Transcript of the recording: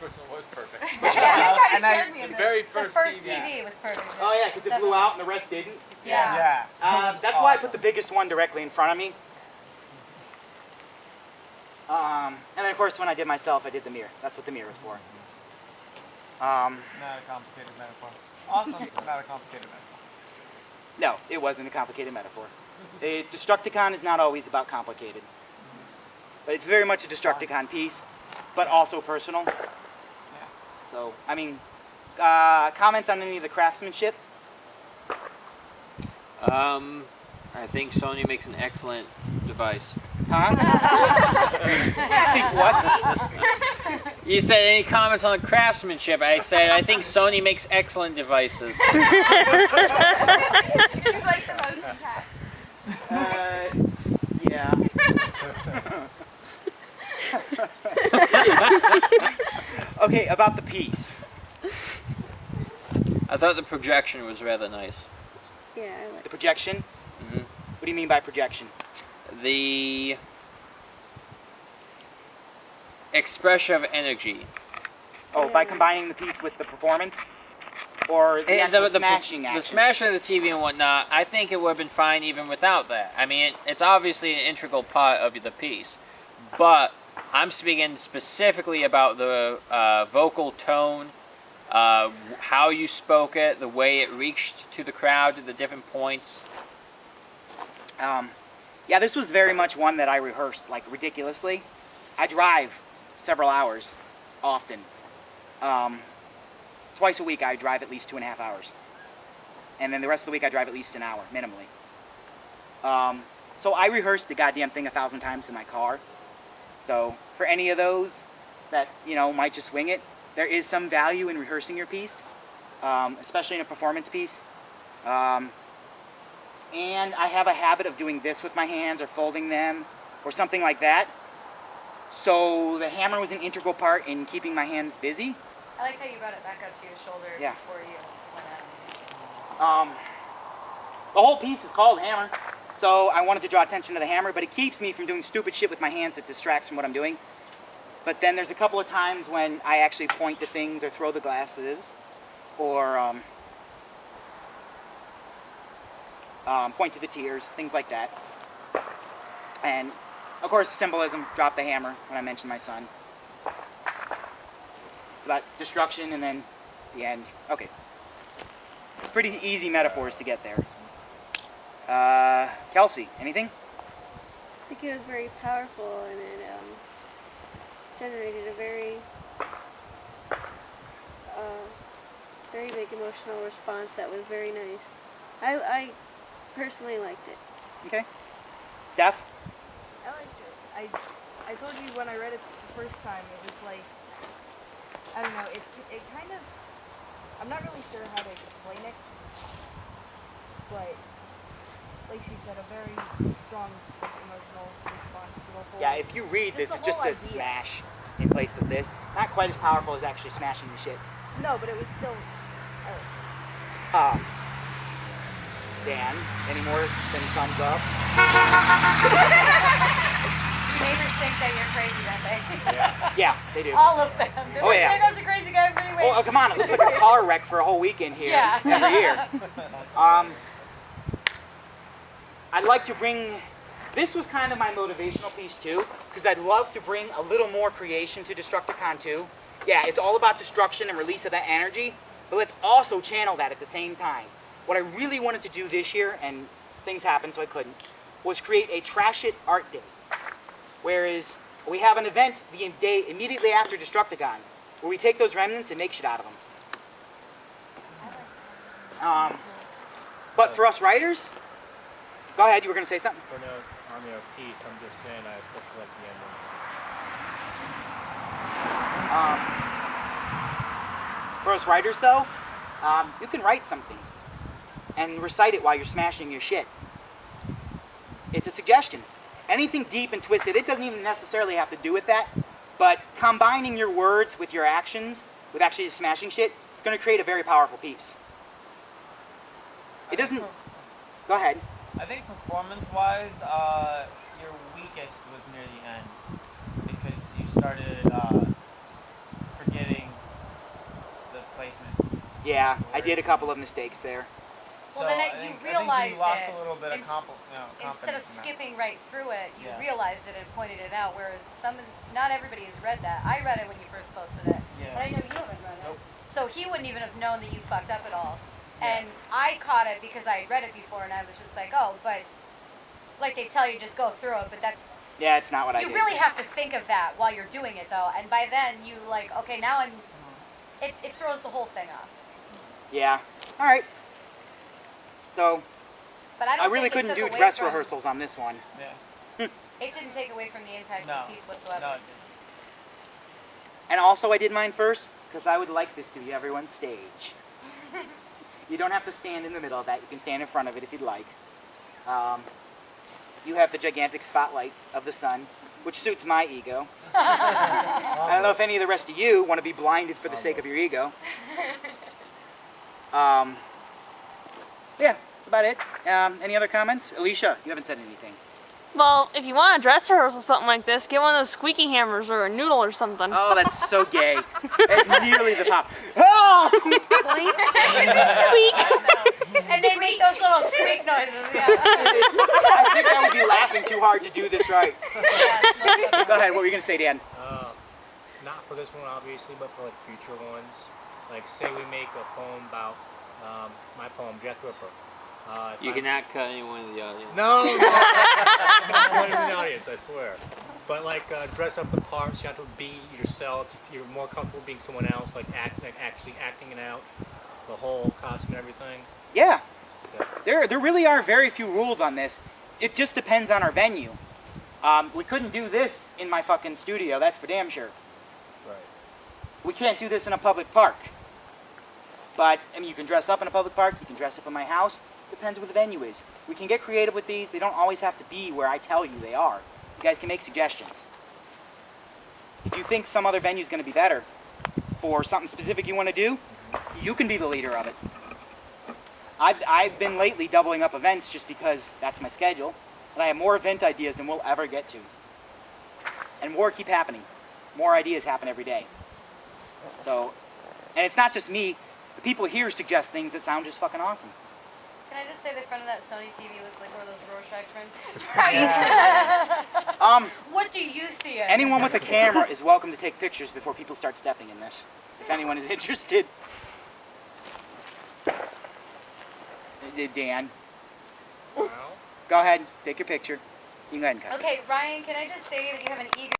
first one was perfect. Yeah, it kind of scared me a The bit. very The first first TV. TV was perfect. Oh yeah, because it blew out and the rest didn't. Yeah. That's why I put the biggest one directly in front of me. And then of course when I did myself, I did the mirror. That's what the mirror was for. Not a complicated metaphor. Awesome, not a complicated metaphor. No, it wasn't a complicated metaphor. Destructicon is not always about complicated. But it's very much a Destructicon piece, but also personal. Yeah. So, I mean, comments on any of the craftsmanship? I think Sony makes an excellent device. Huh? Think what? You said any comments on the craftsmanship? I said I think Sony makes excellent devices. He's like the most impact. Yeah. Okay, about the piece. I thought the projection was rather nice. Yeah, I like The projection? Mm-hmm. What do you mean by projection? The expression of energy. Oh, by combining the piece with the performance? Or the actual smashing action? The smash of the TV and whatnot, I think it would have been fine even without that. I mean, it's obviously an integral part of the piece. But I'm speaking specifically about the vocal tone, how you spoke it, the way it reached to the crowd at the different points. Yeah, this was very much one that I rehearsed, like, ridiculously. I drive several hours, often. Twice a week I drive at least 2.5 hours. And then the rest of the week I drive at least an hour, minimally. So I rehearsed the goddamn thing 1,000 times in my car. So for any of those that, you know, might just wing it, there is some value in rehearsing your piece, especially in a performance piece. And I have a habit of doing this with my hands or folding them or something like that. So the hammer was an integral part in keeping my hands busy. I like how you brought it back up to your shoulder before you went out. The whole piece is called Hammer, so I wanted to draw attention to the hammer, but it keeps me from doing stupid shit with my hands that distracts from what I'm doing. But then there's a couple of times when I actually point to things or throw the glasses, or point to the tears, things like that. And of course, symbolism, drop the hammer when I mentioned my son. It's about destruction and then the end. Okay. It's pretty easy metaphors to get there. Kelsey, anything? I think it was very powerful, and it generated a very big emotional response that was very nice. I personally liked it. Okay. Steph? I liked it. I told you when I read it the first time, it was like, I don't know, it kind of, I'm not really sure how to explain it, but like she said, a very strong emotional response to the whole. Yeah, if you read this, it just says smash in place of this. Not quite as powerful as actually smashing the shit. No, but it was still. Dan, any more than thumbs up? Neighbors think that you're crazy, don't they? Yeah, they do. All of them. Oh yeah. There goes a crazy guy every week. Oh, come on, it looks like a car wreck for a whole weekend here every year. I'd like to bring, this was kind of my motivational piece too, because I'd love to bring a little more creation to Destructicon 2. Yeah, it's all about destruction and release of that energy, but let's also channel that at the same time. What I really wanted to do this year, and things happened so I couldn't, was create a Trash It Art Day. Whereas we have an event the day immediately after Destructicon, where we take those remnants and make shit out of them. But for us writers, go ahead, you were going to say something? For no Army of Peace, I'm just saying I especially like the ending. For us writers though, you can write something and recite it while you're smashing your shit. It's a suggestion. Anything deep and twisted, it doesn't even necessarily have to do with that, but combining your words with your actions, with actually just smashing shit, it's going to create a very powerful piece. It doesn't... Go ahead. I think performance-wise, your weakest was near the end, because you started forgetting Yeah, I did a couple of mistakes there. Well, then I you think realized you lost it. a little bit of Instead of confidence in that. skipping right through it, you Yeah. realized it and pointed it out. Whereas not everybody has read that. I read it when you first posted it, Yeah. but I know you haven't read Nope. it. So he wouldn't even have known that you fucked up at all. Yeah. And I caught it because I had read it before, and I was just like, oh, but like they tell you, just go through it. But that's Yeah, it's not what I did. you really have to think of that while you're doing it, though. And by then, you like, okay, now I'm. It throws the whole thing off. Yeah. All right. So But I don't really think it couldn't took do away dress from, rehearsals on this one. Yeah. It didn't take away from the impact No. of the piece whatsoever. No. And also I did mine first because I would like this to be everyone's stage. You don't have to stand in the middle of that. You can stand in front of it if you'd like. You have the gigantic spotlight of the sun, which suits my ego. I don't know if any of the rest of you want to be blinded for the sake of your ego. Yeah, that's about it. Any other comments? Alicia, you haven't said anything. Well, if you want a dress rehearsal something like this, get one of those squeaky hammers or a noodle or something. Oh, that's so gay. It's nearly the pop. Oh! Squeak! And they make those little squeak noises, yeah. I think I would be laughing too hard to do this right. Go ahead, what were you going to say, Dan? Not for this one, obviously, but for like future ones. Like, say we make a poem about my poem, Death Ripper. You cannot cut anyone in the audience. No, not one in the audience, I swear. But like, dress up the parts. You have to be yourself. You're more comfortable being someone else, like actually acting it out, the whole costume and everything. Yeah. Yeah. There really are very few rules on this. It just depends on our venue. We couldn't do this in my fucking studio, that's for damn sure. Right. We can't do this in a public park. But, I mean, you can dress up in a public park, you can dress up in my house. Depends what the venue is. We can get creative with these. They don't always have to be where I tell you they are. You guys can make suggestions. If you think some other venue is going to be better for something specific you want to do, you can be the leader of it. I've been lately doubling up events just because that's my schedule. And I have more event ideas than we'll ever get to. And more keep happening. More ideas happen every day. So, and it's not just me. The people here suggest things that sound just fucking awesome. Can I just say the front of that Sony TV looks like one of those Rorschach prints? Yeah. What do you see in? Anyone with a camera is welcome to take pictures before people start stepping in this, if anyone is interested. Dan, Well. go ahead, take your picture. You can go ahead and cut. Okay, Ryan, can I just say that you have an eager